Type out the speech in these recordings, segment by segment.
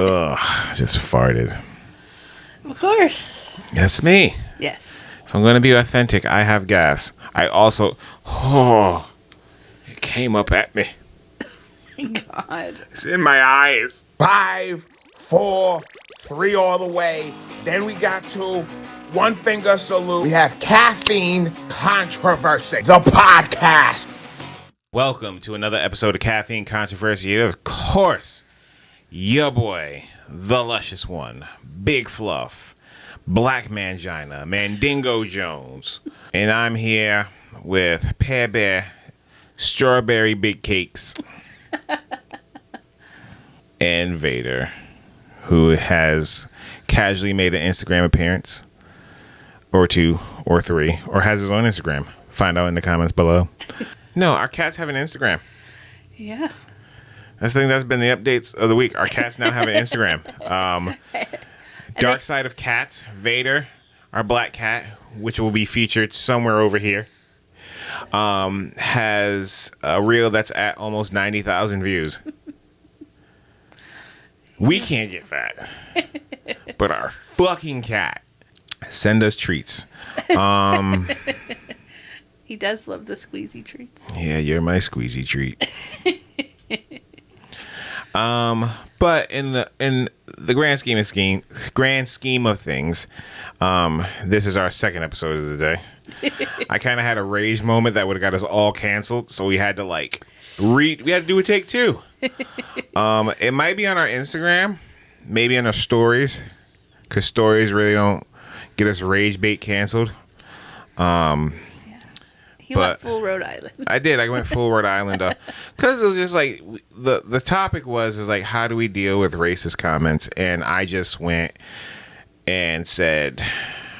Ugh, just farted. Of course. That's me. Yes. If I'm going to be authentic, I have gas. I also... Oh, it came up at me. God. It's in my eyes. 5, 4, 3 all the way. Then we got to one finger salute. We have Caffeine Controversy, the podcast. Welcome to another episode of Caffeine Controversy. Of course, your boy, the luscious one, Big Fluff, Black Mangina, Mandingo Jones. And I'm here with Pear Bear, Strawberry Big Cakes, and Vader, who has casually made an Instagram appearance, or 2, or 3, or has his own Instagram. Find out in the comments below. No, our cats have an Instagram. Yeah. I think that's been the updates of the week. Our cats now have an Instagram. Dark Side of Cats, Vader, our black cat, which will be featured somewhere over here, has a reel that's at almost 90,000 views. We can't get fat, but our fucking cat send us treats. He does love the squeezy treats. Yeah, you're my squeezy treat. But in the grand scheme of things, this is our second episode of the day. I kind of had a rage moment that would have got us all canceled, so we had to we had to do a take 2. It might be on our Instagram, maybe on our stories, because stories really don't get us rage bait canceled. He went full Rhode Island. I did. I went full Rhode Island because it was just like the topic was like, how do we deal with racist comments? And I just went and said,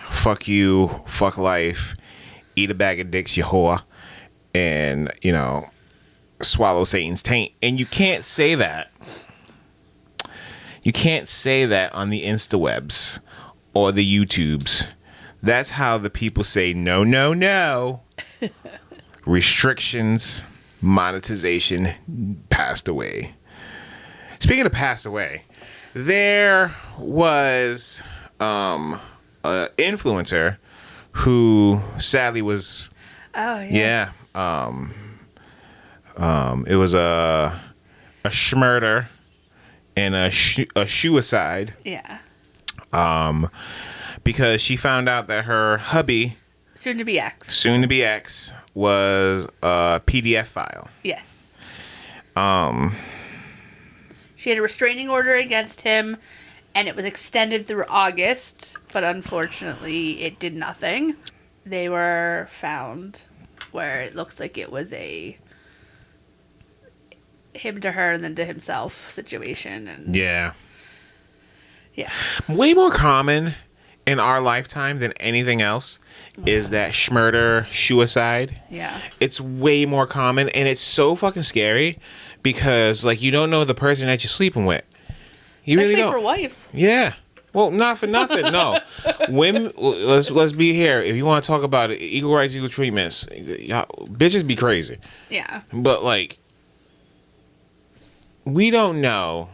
fuck you, fuck life, eat a bag of dicks, you whore, and swallow Satan's taint. And you can't say that. You can't say that on the InstaWebs or the YouTubes. That's how the people say no, no, no. Restrictions, monetization, passed away. Speaking of passed away, there was an influencer who sadly was... Oh, yeah. Yeah. It was a schmurder and a shoeicide. Yeah. Because she found out that her hubby, soon to be ex, was a PDF file. Yes. She had a restraining order against him, and it was extended through August, but unfortunately it did nothing. They were found where it looks like it was a him to her and then to himself situation. And Yeah. Yeah. Way more common in our lifetime than anything else is that schmurder, shoeicide. Yeah. It's way more common, and it's so fucking scary because, you don't know the person that you're sleeping with. You Especially really don't. for wives. Yeah. Well, not for nothing, no. Women, let's be here. If you want to talk about it, equal rights, equal treatments, bitches be crazy. Yeah. But, we don't know,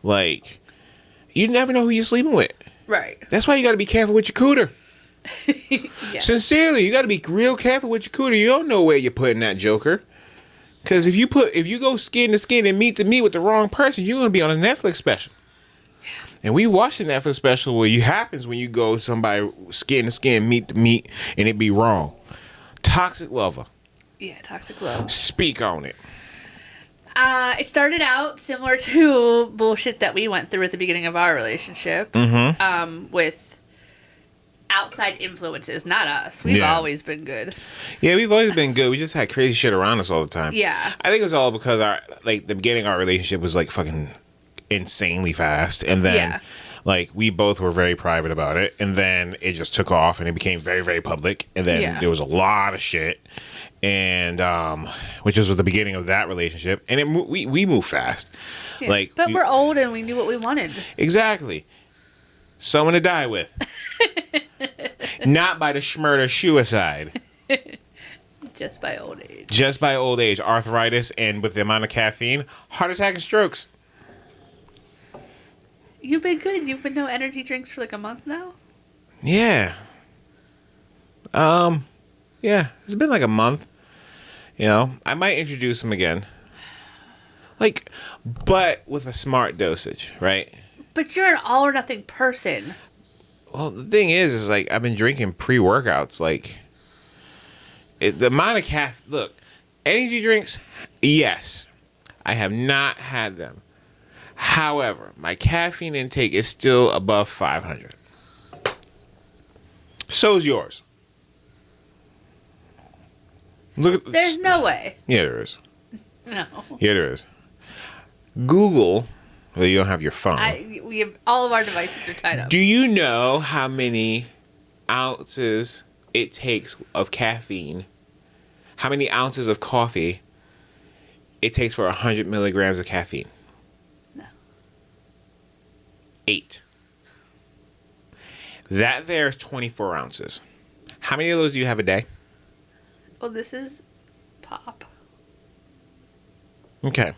you never know who you're sleeping with. Right. That's why you got to be careful with your cooter. Yeah. Sincerely, you got to be real careful with your cooter. You don't know where you're putting that joker. Because if you go skin to skin and meat to meat with the wrong person, you're going to be on a Netflix special. And we watched the Netflix special where it happens when you go somebody skin to skin, meat to meat, and it be wrong. Toxic lover. Yeah, toxic love. Speak on it. It started out similar to bullshit that we went through at the beginning of our relationship. Mm-hmm. With outside influences, not us. We've always been good. Yeah, we've always been good. We just had crazy shit around us all the time. Yeah. I think it's all because the beginning of our relationship was fucking insanely fast, and then we both were very private about it, and then it just took off and it became very, very public, and then there was a lot of shit, and which was the beginning of that relationship, and we moved fast. Yeah. But we're old and we knew what we wanted. Exactly. Someone to die with. Not by the schmurder shoeicide. Just by old age. Just by old age, arthritis, and with the amount of caffeine, heart attack and strokes. You've been good. You've been no energy drinks for like a month now? Yeah. Yeah, it's been like a month. You know, I might introduce them again. Like, but with a smart dosage, right? But you're an all or nothing person. Well, the thing is like, I've been drinking pre-workouts. Like, the amount of caffeine. Look, energy drinks, yes. I have not had them. However, my caffeine intake is still above 500. So's yours. Look, There's no way. Yeah, there is. No. Yeah, there is. Google. Well, you don't have your phone. We have all of our devices are tied up. Do you know how many ounces it takes of caffeine? How many ounces of coffee it takes for 100 milligrams of caffeine? No. 8. That there is 24 ounces. How many of those do you have a day? Well, this is pop. Okay.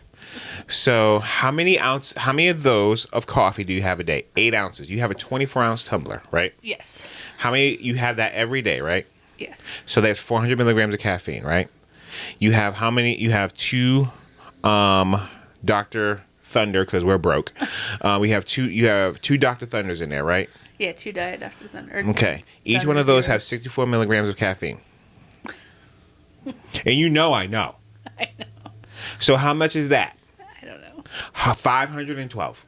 So how many of those of coffee do you have a day? 8 ounces. You have a 24-ounce tumbler, right? Yes. How many? You have that every day, right? Yes. So that's 400 milligrams of caffeine, right? You have how many? You have 2 Dr. Thunder, because we're broke. You have 2 Dr. Thunders in there, right? Yeah, 2 Diet Dr. Thunder. Okay. Each Thunder one of those Zero. have 64 milligrams of caffeine. And you know I know. I know. So how much is that? I don't know. 512.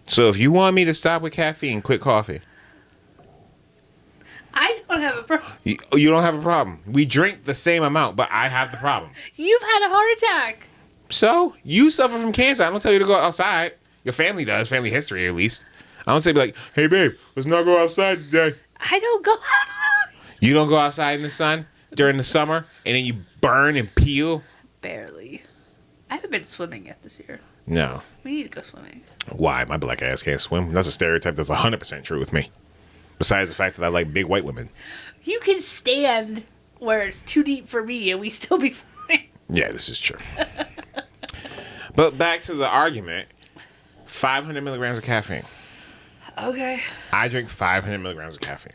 So if you want me to stop with caffeine, quit coffee. I don't have a problem. You don't have a problem. We drink the same amount, but I have the problem. You've had a heart attack. So you suffer from cancer. I don't tell you to go outside. Your family does. Family history, at least. I don't say be like, hey, babe, let's not go outside today. I don't go outside. You don't go outside in the sun during the summer, and then you burn and peel? Barely. I haven't been swimming yet this year. No. We need to go swimming. Why? My black ass can't swim. That's a stereotype that's 100% true with me. Besides the fact that I like big white women. You can stand where it's too deep for me and we still be fine. Yeah, this is true. But back to the argument. 500 milligrams of caffeine. Okay. I drink 500 milligrams of caffeine.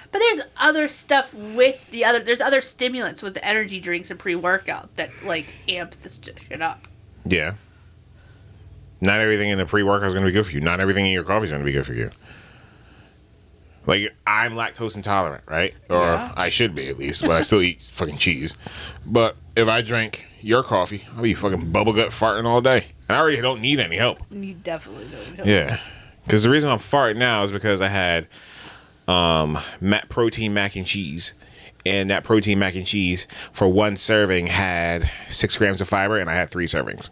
But there's other stuff with there's other stimulants with the energy drinks and pre-workout that, like, amp this shit up. Yeah. Not everything in the pre-workout is going to be good for you. Not everything in your coffee is going to be good for you. Like, I'm lactose intolerant, right? Or Yeah. I should be, at least, but I still eat fucking cheese. But if I drank your coffee, I'll be fucking bubble gut farting all day. And I already don't need any help. You definitely don't. Yeah. Because the reason I'm farting now is because I had protein mac and cheese. And that protein mac and cheese, for one serving, had 6 grams of fiber, and I had 3 servings.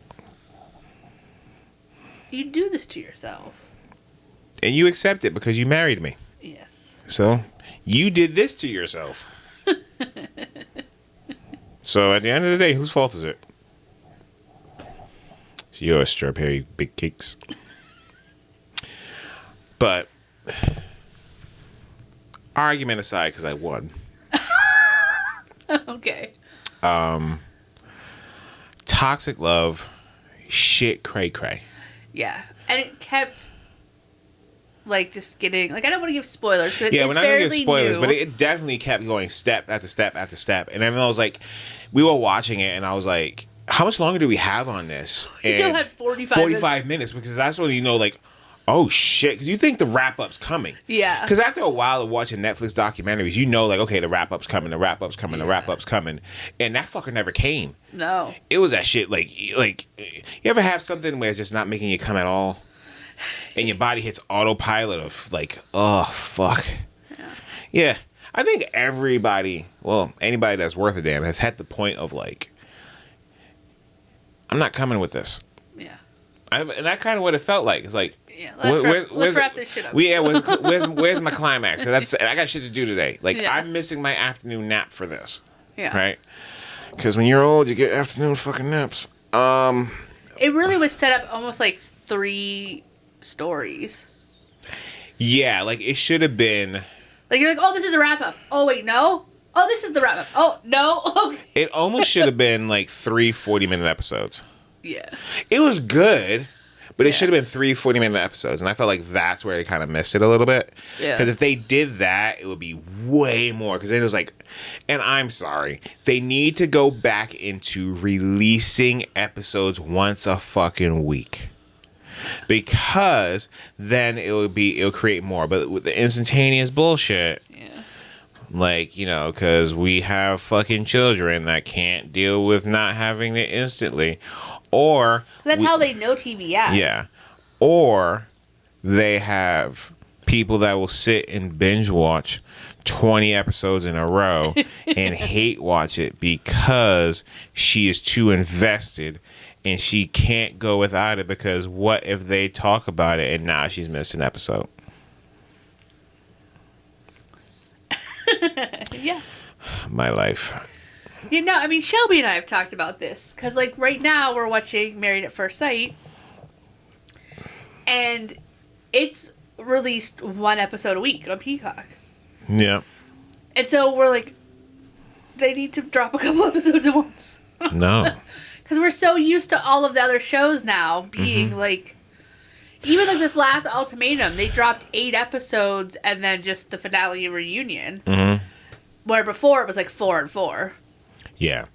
You do this to yourself. And you accept it because you married me. Yes. So, you did this to yourself. So, at the end of the day, whose fault is it? It's yours, strawberry big cakes. But, argument aside, because I won. Okay. Toxic love, shit cray cray. Yeah. And it kept, like, just getting, like, I don't want to give spoilers. Yeah, we're not going to give spoilers, new. but it definitely kept going step after step after step. And then I was like, we were watching it, and I was like, how much longer do we have on this? You still had 45 minutes, because that's when you know, like, oh shit, because you think the wrap-up's coming. Yeah. Because after a while of watching Netflix documentaries, you know, like, okay, the wrap-up's coming, the wrap-up's coming, the wrap-up's coming. And that fucker never came. No. It was that shit, like, you ever have something where it's just not making you come at all? And your body hits autopilot of, like, oh, fuck. Yeah. I think everybody, well, anybody that's worth a damn has had the point of, like, I'm not coming with this. Yeah. And that's kind of what it felt like. It's like, Yeah, let's wrap this shit up. Where's my climax? So I got shit to do today. Like, Yeah. I'm missing my afternoon nap for this. Yeah. Right? Because when you're old, you get afternoon fucking naps. It really was set up almost like 3 stories. Yeah, like, it should have been... Like, you're like, oh, this is a wrap-up. Oh, wait, no? Oh, this is the wrap-up. Oh, no? Okay. It almost should have been, like, 3 40-minute episodes. Yeah. It was good, but it Yeah. should have been 3 40-minute episodes, and I felt like that's where they kind of missed it a little bit. Yeah. Because if they did that, it would be way more. Because then it was like, and I'm sorry, they need to go back into releasing episodes once a fucking week. Because then it'll create more. But with the instantaneous bullshit, Yeah. like, you know, because we have fucking children that can't deal with not having it instantly, or That's how they know TV ads. yeah, or they have people that will sit and binge watch 20 episodes in a row and hate watch it because she is too invested and she can't go without it, because what if they talk about it and now she's missed an episode? Yeah. My life. You know, I mean, Shelby and I have talked about this. Because, like, right now we're watching Married at First Sight. And it's released 1 episode a week on Peacock. Yeah. And so we're like, they need to drop a couple episodes at once. No. Because we're so used to all of the other shows now being like, even like this last Ultimatum, they dropped 8 episodes and then just the finale reunion. Mm-hmm. Where before it was like 4 and 4. Yeah.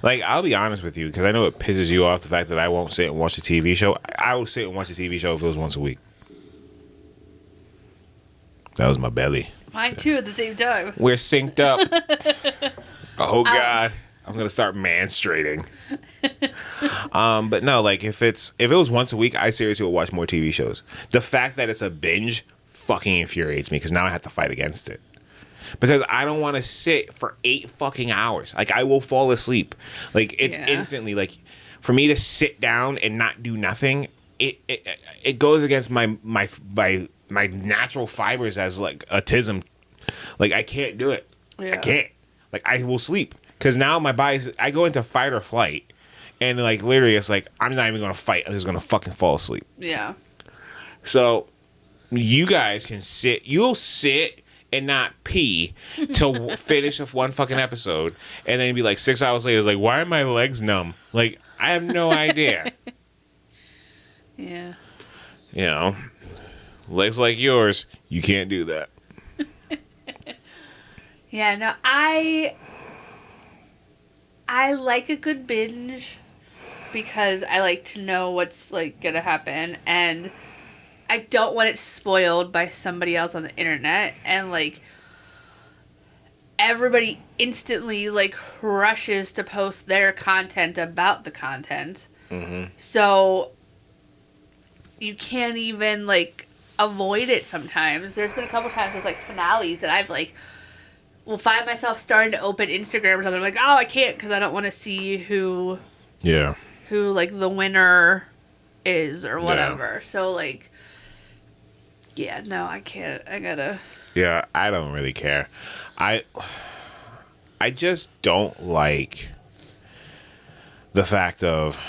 Like, I'll be honest with you, because I know it pisses you off, the fact that I won't sit and watch a TV show. I will sit and watch a TV show if it was once a week. That was my belly. Mine too at the same time. We're synced up. Oh, God. I'm going to start menstruating. But no, like, if it was once a week, I seriously would watch more TV shows. The fact that it's a binge fucking infuriates me, because now I have to fight against it. Because I don't want to sit for 8 fucking hours. Like, I will fall asleep. Like, it's instantly, like, for me to sit down and not do nothing, it goes against my natural fibers as, like, autism. Like, I can't do it. Yeah. I can't. Like, I will sleep. Because now my body's, I go into fight or flight. And, like, literally, it's like, I'm not even going to fight. I'm just going to fucking fall asleep. Yeah. So, you guys can sit. You'll sit and not pee till finish of 1 fucking episode, and then be like 6 hours later, it's like, why are my legs numb? Like, I have no idea. Yeah. You know, legs like yours, you can't do that. Yeah, no, I like a good binge because I like to know what's, like, gonna happen, and I don't want it spoiled by somebody else on the internet, and, like, everybody instantly, like, rushes to post their content about the content. Mm-hmm. So you can't even, like, avoid it sometimes. There's been a couple times with, like, finales that I've, like, will find myself starting to open Instagram or something. I'm like, oh, I can't because I don't want to see who, like, the winner is or whatever. Yeah. So, like, yeah, no, I can't. I gotta. Yeah, I don't really care. I just don't like the fact of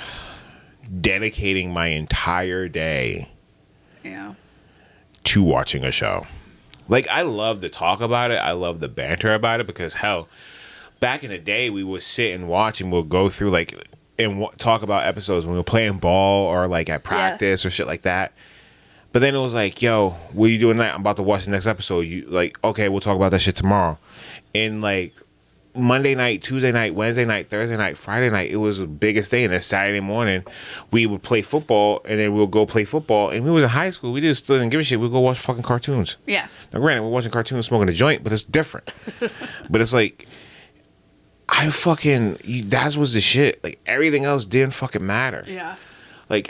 dedicating my entire day to watching a show. Like, I love to talk about it. I love the banter about it, because, hell, back in the day, we would sit and watch, and we'll go through, like, and talk about episodes when we were playing ball or, like, at practice or shit like that. But then it was like, yo, what are you doing tonight? I'm about to watch the next episode. You, like, okay, we'll talk about that shit tomorrow. And, like, Monday night, Tuesday night, Wednesday night, Thursday night, Friday night, it was the biggest thing. And then Saturday morning, we would play football, and then we'll go play football. And we was in high school. We just still didn't give a shit. We'd go watch fucking cartoons. Yeah. Now, granted, we're watching cartoons, smoking a joint, but it's different. But it's like, that was the shit. Like, everything else didn't fucking matter. Yeah. Like,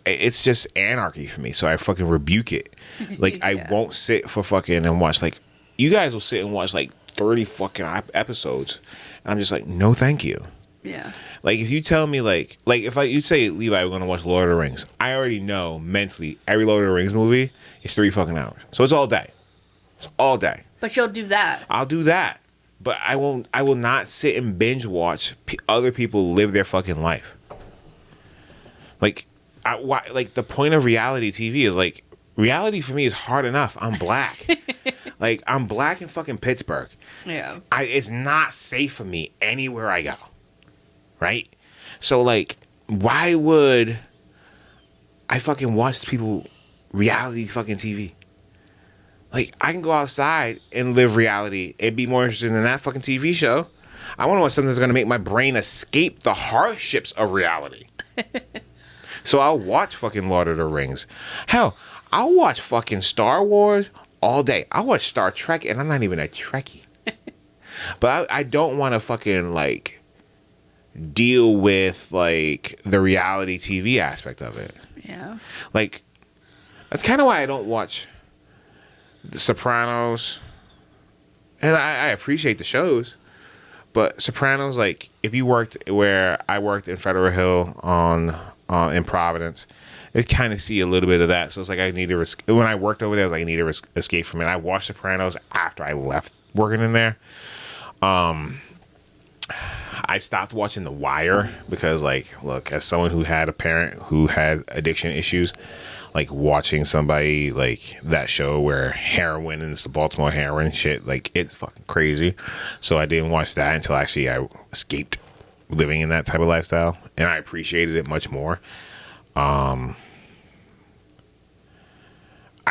it's just anarchy for me, so I fucking rebuke it. Like, I won't sit for fucking and watch, like, you guys will sit and watch, like, 30 fucking episodes, and I'm just like, no thank you. Yeah. Like, if you tell me, like if you say, Levi, we're gonna watch Lord of the Rings, I already know mentally every Lord of the Rings movie is 3 fucking hours, so it's all day. It's all day. But you'll do that. I'll do that, but I will not sit and binge watch other people live their fucking life. Like, like, the point of reality TV is, like, reality for me is hard enough. I'm black. Like, I'm black in fucking Pittsburgh. Yeah. It's not safe for me anywhere I go. Right? So like, why would I fucking watch people reality fucking TV? Like, I can go outside and live reality. It'd be more interesting than that fucking TV show. I want to watch something that's going to make my brain escape the hardships of reality. So I'll watch fucking Lord of the Rings. Hell, I'll watch fucking Star Wars all day. I'll watch Star Trek, and I'm not even a Trekkie. But I don't want to fucking, like, deal with, like, the reality TV aspect of it. Yeah. Like, that's kind of why I don't watch The Sopranos. And I appreciate the shows. But Sopranos, like, if you worked where I worked in Federal Hill in Providence, it kind of see a little bit of that. So it's like I need to when I worked over there, I was like, I need to escape from it. I watched Sopranos after I left working in there. I stopped watching The Wire because, like, look, as someone who had a parent who had addiction issues, like, watching somebody, like, that show where heroin and it's the Baltimore heroin shit, like, it's fucking crazy. So I didn't watch that until actually I escaped living in that type of lifestyle, and I appreciated it much more. I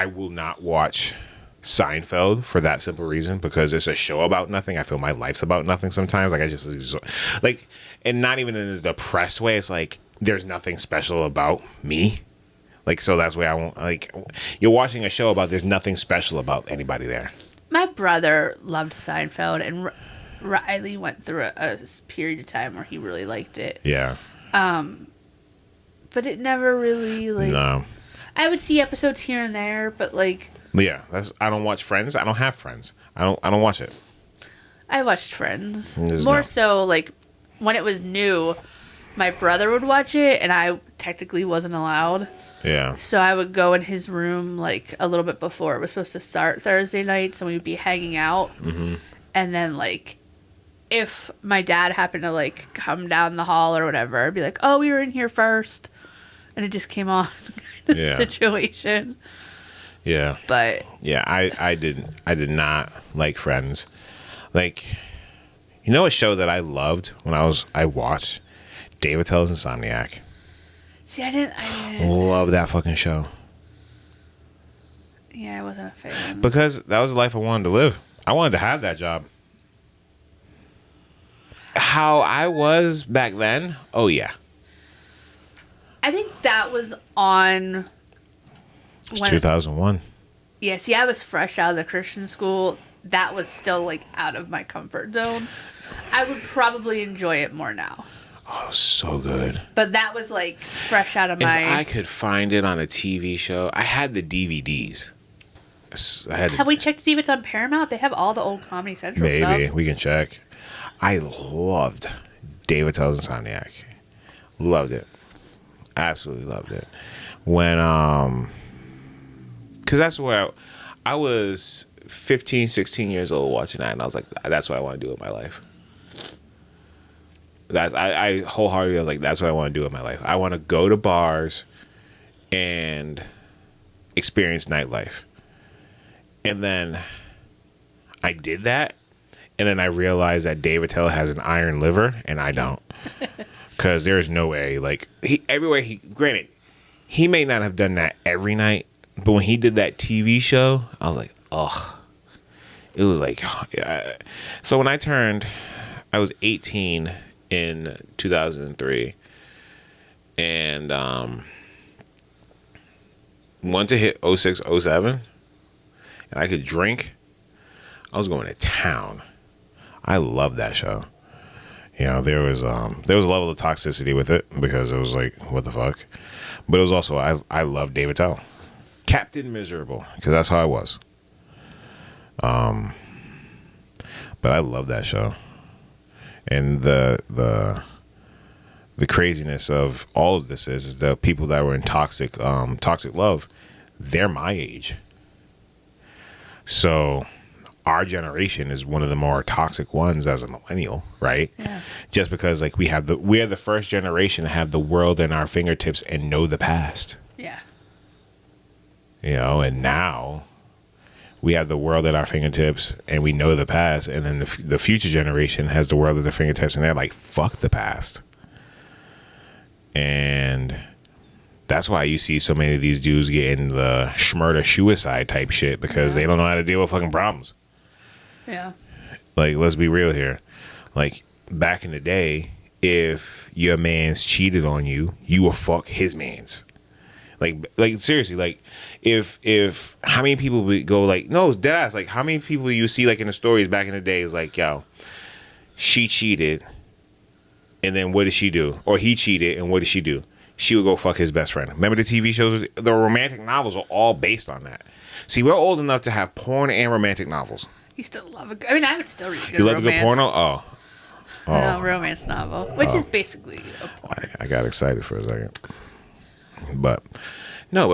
will not watch Seinfeld for that simple reason, because it's a show about nothing. I feel my life's about nothing sometimes. Like, I just like, and not even in a depressed way. It's like there's nothing special about me. Like, so that's why I won't, like, you're watching a show about there's nothing special about anybody there. My brother loved Seinfeld, and Riley went through a period of time where he really liked it. Yeah. But it never really, like... No. I would see episodes here and there, but, like... Yeah, I don't watch Friends. I don't have Friends. I don't watch it. I watched Friends. There's More no. so, like, when it was new, my brother would watch it, and I technically wasn't allowed. Yeah. So I would go in his room, like, a little bit before it was supposed to start Thursday nights, and we'd be hanging out. Mm-hmm. And then, like, if my dad happened to, like, come down the hall or whatever, I'd be like, oh, we were in here first. And it just came on kind of situation. Yeah. But yeah, I did not like Friends. Like, you know, a show that I loved when I watched Dave Attell's Insomniac. see, I didn't. Love that fucking show. Yeah, I wasn't a fan. Because that was the life I wanted to live. I wanted to have that job. How I was back then? Oh yeah. I think that was on. It's 2001. Yeah, see, I was fresh out of the Christian school. That was still, like, out of my comfort zone. I would probably enjoy it more now. Oh, so good. But that was, like, fresh out of my... If I could find it on a TV show, I had the DVDs. Have we checked to see if it's on Paramount? They have all the old Comedy Central stuff. Maybe. We can check. I loved Dave Attell's Insomniac. Loved it. Absolutely loved it. When, because that's where I was 15, 16 years old watching that, and I was like, that's what I want to do with my life. I wholeheartedly was like, that's what I want to do with my life. I want to go to bars and experience nightlife. And then I did that, and then I realized that Dave Attell has an iron liver, and I don't. Because there's no way, like, granted, he may not have done that every night, but when he did that TV show, I was like, ugh. It was like, yeah. So when I was 18 in 2003, and once it hit 06, 07, and I could drink, I was going to town. I loved that show. You know, there was a level of toxicity with it because it was like, what the fuck? But it was also, I love Dave Attell. Captain Miserable, because that's how I was. But I love that show. And the craziness of all of this is the people that were in toxic love, they're my age. So our generation is one of the more toxic ones as a millennial, right? Yeah. Just because, like, we're the first generation to have the world in our fingertips and know the past. Yeah. You know, and now we have the world at our fingertips and we know the past, and then the future generation has the world at their fingertips and they're like, fuck the past. And that's why you see so many of these dudes getting the schmurder suicide type shit, because they don't know how to deal with fucking problems. Yeah. Like, let's be real here. Like, back in the day, if your man's cheated on you, you will fuck his man's. Like seriously, like, if how many people would go like, no, it's deadass, like, how many people you see, like, in the stories back in the day is like, yo, she cheated, and then what did she do? Or he cheated, and what did she do? She would go fuck his best friend. Remember the TV shows? The romantic novels are all based on that. See, we're old enough to have porn and romantic novels. You still love a good... I mean, I would still read a good You love romance. a good porno? Oh. No, romance novel, which is basically a porn. I got excited for a second. But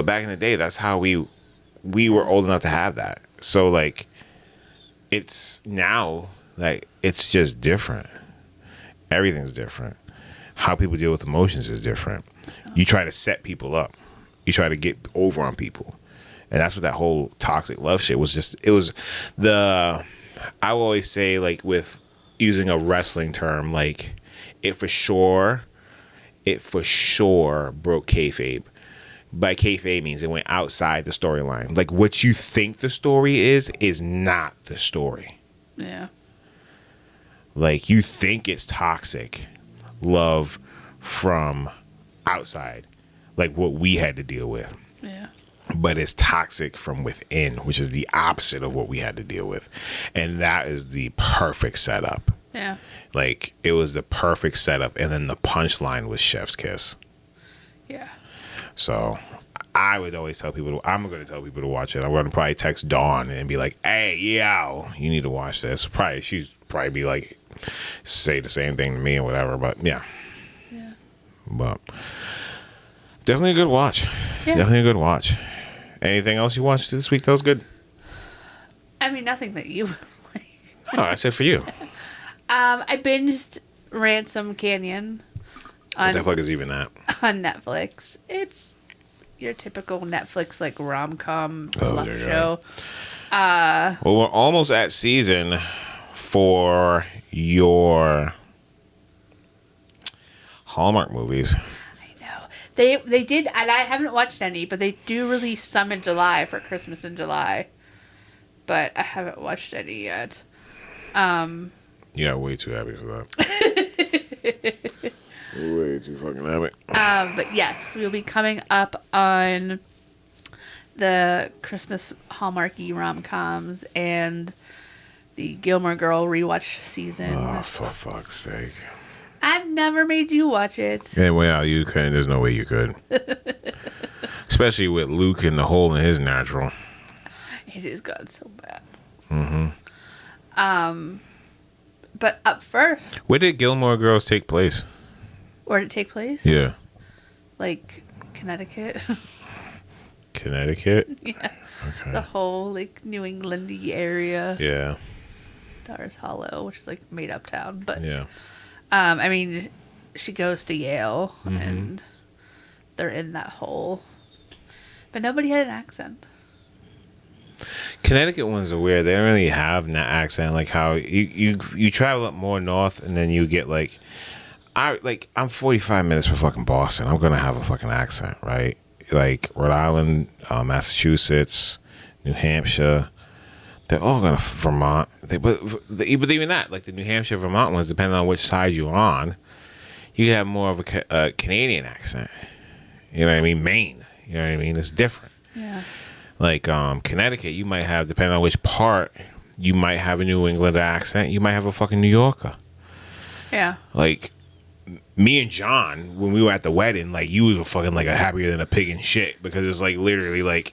back in the day, that's how we were old enough to have that. So, like, it's now, like, it's just different. Everything's different. How people deal with emotions is different. You try to set people up. You try to get over on people. And that's what that whole toxic love shit was. Just, it was I will always say, like, with using a wrestling term, like, it for sure broke kayfabe. By kayfabe means it went outside the storyline. Like, what you think the story is not the story. Yeah. Like, you think it's toxic love from outside, like what we had to deal with. Yeah. But it's toxic from within, which is the opposite of what we had to deal with. And that is the perfect setup. Yeah. Like, it was the perfect setup. And then the punchline was chef's kiss. Yeah. So I would always tell people, I'm going to tell people to watch it. I'm going to probably text Dawn and be like, hey, yo, you need to watch this. She'd probably be like, say the same thing to me or whatever. But yeah. Yeah. But definitely a good watch. Yeah. Definitely a good watch. Anything else you watched this week that was good? I mean, nothing that you like. Oh, I said for you. I binged Ransom Canyon What the fuck is even that? on Netflix. It's your typical Netflix, like, rom-com fluff dear show. Well, we're almost at season for your Hallmark movies. I know. They did, and I haven't watched any, but they do release some in July for Christmas in July. But I haven't watched any yet. Yeah, way too happy for that. Way too fucking happy. But yes, we'll be coming up on the Christmas Hallmarky rom-coms and the Gilmore Girl rewatch season. Oh, for fuck's sake. I've never made you watch it. Yeah, well, you couldn't. There's no way you could. Especially with Luke in the hole in his natural. It has gotten so bad. Mm-hmm. But up first, Where did Gilmore Girls take place? where did it take place? Yeah. Like Connecticut. Connecticut? Yeah. Okay. The whole, like, New Englandy area. Yeah. Stars Hollow, which is, like, made up town. But Yeah. I mean, she goes to Yale, Mm-hmm. and they're in that hole. But nobody had an accent. Connecticut ones are weird. They don't really have that accent. Like how you travel up more north, and then you get like, I'm 45 minutes from fucking Boston. I'm gonna have a fucking accent, right? Like Rhode Island, Massachusetts, New Hampshire. They're all gonna Vermont. But even that, like the New Hampshire, Vermont ones, depending on which side you're on, you have more of a Canadian accent. You know what I mean? Maine. You know what I mean? It's different. Yeah. Like Connecticut, you might have, depending on which part, you might have a New England accent. You might have a fucking New Yorker. Yeah. Like me and John, when we were at the wedding, like you was fucking like a happier than a pig in shit, because it's like literally like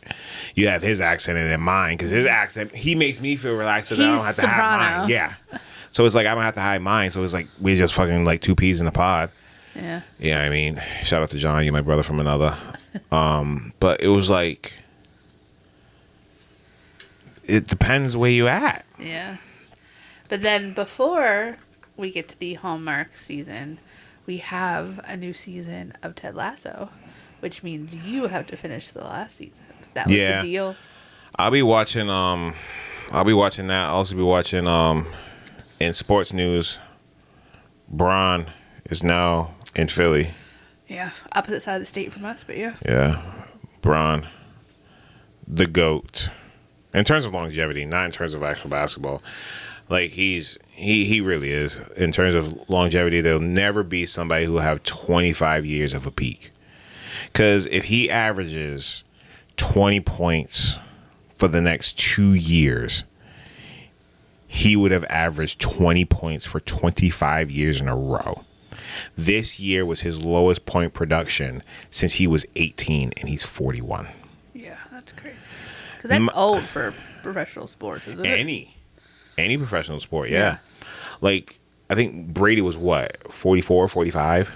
you have his accent and then mine, because his accent, he makes me feel relaxed, so that I don't have to hide mine. Yeah. So it's like I don't have to hide mine. So it's like we're just fucking like two peas in a pod. Yeah. Yeah, I mean, shout out to John, you're my brother from another. But it was like, it depends where you at. Yeah. But then before we get to the Hallmark season, we have a new season of Ted Lasso, which means you have to finish the last season. That was the deal. I'll be watching that. I'll also be watching in sports news, Bron is now in Philly. Yeah, opposite side of the state from us, but yeah. Yeah. Bron, the GOAT. In terms of longevity, not in terms of actual basketball. Like, he really is. In terms of longevity, there'll never be somebody who will have 25 years of a peak. Because if he averages 20 points for the next 2 years, he would have averaged 20 points for 25 years in a row. This year was his lowest point production since he was 18, and he's 41. Yeah, that's crazy. Because that's old for professional sports, isn't it? Any professional sport, yeah. Like, I think Brady was what, 44, 45?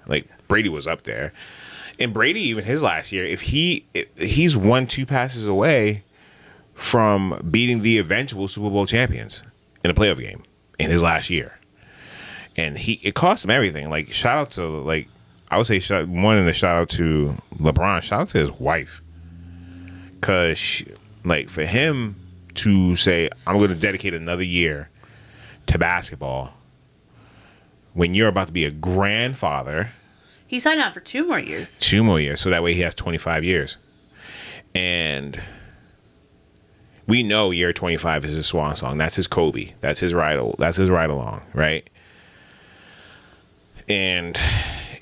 Like, Brady was up there. And Brady, even his last year, if he's 1-2 passes away from beating the eventual Super Bowl champions in a playoff game in his last year. And it cost him everything. Like, shout out to, like, I would say more than a shout out to LeBron, shout out to his wife. Because, like, for him to say, I'm going to dedicate another year to basketball when you're about to be a grandfather. He signed on for 2 more years. 2 more years. So that way he has 25 years. And we know year 25 is his swan song. That's his Kobe. That's his ride along, right? And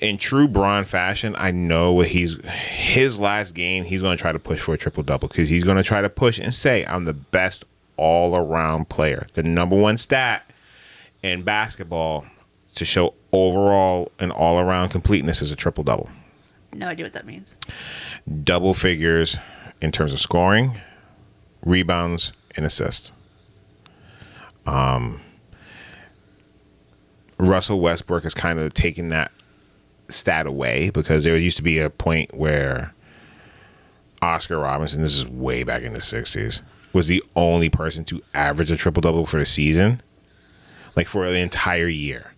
in true Bron fashion, I know his last game, he's going to try to push for a triple-double because he's going to try to push and say, I'm the best all-around player. The number one stat in basketball to show overall and all-around completeness is a triple-double. No idea what that means. Double figures in terms of scoring, rebounds, and assists. Russell Westbrook has kind of taken that stat away because there used to be a point where Oscar Robertson, this is way back in the 60s, was the only person to average a triple-double for the season, like for the entire year.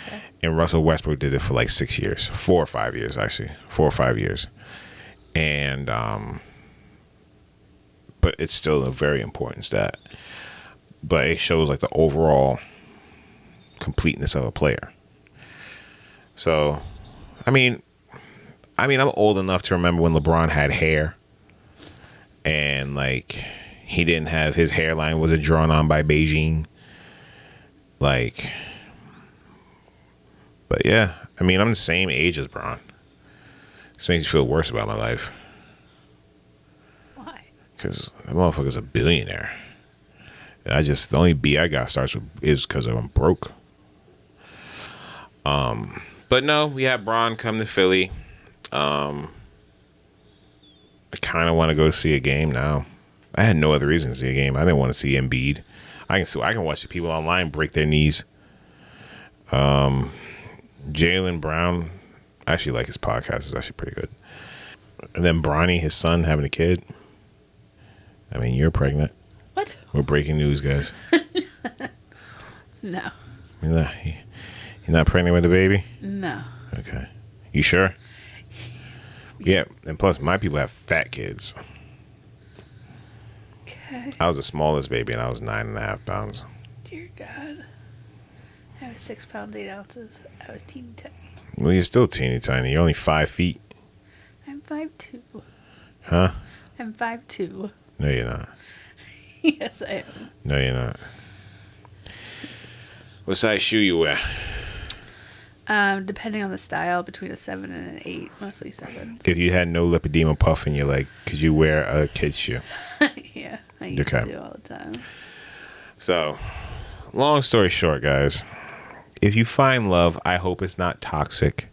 Okay. And Russell Westbrook did it for like 6 years, 4 or 5 years, actually, 4 or 5 years. And, but it's still a very important stat. But it shows like the overall completeness of a player. So, I mean, I'm old enough to remember when LeBron had hair, and like he didn't have his hairline wasn't drawn on by Beijing. Like, but yeah, I mean, I'm the same age as Bron. This makes me feel worse about my life. Why? Because that motherfucker's a billionaire. The only B I got starts with is because I'm broke. But no, we had Bron come to Philly. I kind of want to go see a game now. I had no other reason to see a game. I didn't want to see Embiid. I can watch the people online break their knees. Jaylen Brown, I actually like his podcast. It's actually pretty good. And then Bronny, his son, having a kid. I mean, you're pregnant. What? We're breaking news, guys. No. You're not pregnant with a baby? No. Okay. You sure? Yeah, and plus my people have fat kids. Okay. I was the smallest baby and I was 9.5 pounds. Dear God. I was 6 pounds 8 ounces. I was teeny tiny. Well, you're still teeny tiny. You're only 5 feet. I'm 5'2". Huh? I'm 5'2". No, you're not. Yes, I am. No, you're not. What size shoe you wear? Depending on the style, between a 7 and an 8, mostly 7. If you had no lipedema puff in your leg, could you wear a kid's shoe? Yeah, I used to all the time. So, long story short, guys, if you find love, I hope it's not toxic.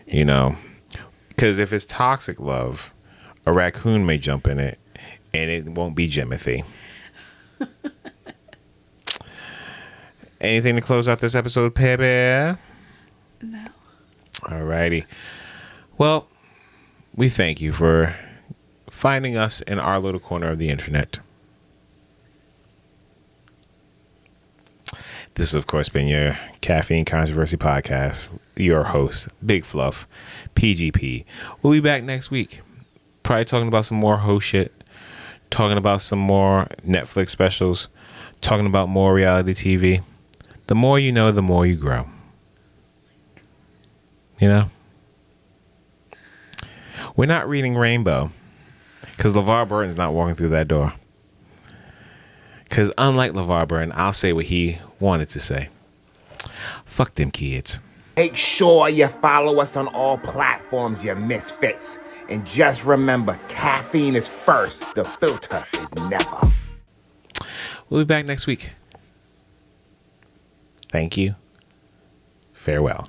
You know, because if it's toxic love, a raccoon may jump in it, and it won't be Jimothy. Anything to close out this episode, Pepe? No. Alrighty. Well, we thank you for finding us in our little corner of the internet. This has, of course, been your Caffeine Controversy podcast. Your host, Big Fluff, PGP. We'll be back next week. Probably talking about some more ho shit. Talking about some more Netflix specials. Talking about more reality TV. The more you know, the more you grow. You know? We're not reading Rainbow because LeVar Burton's not walking through that door. Because unlike LeVar Burton, I'll say what he wanted to say. Fuck them kids. Make sure you follow us on all platforms, you misfits. And just remember, caffeine is first. The filter is never. We'll be back next week. Thank you. Farewell.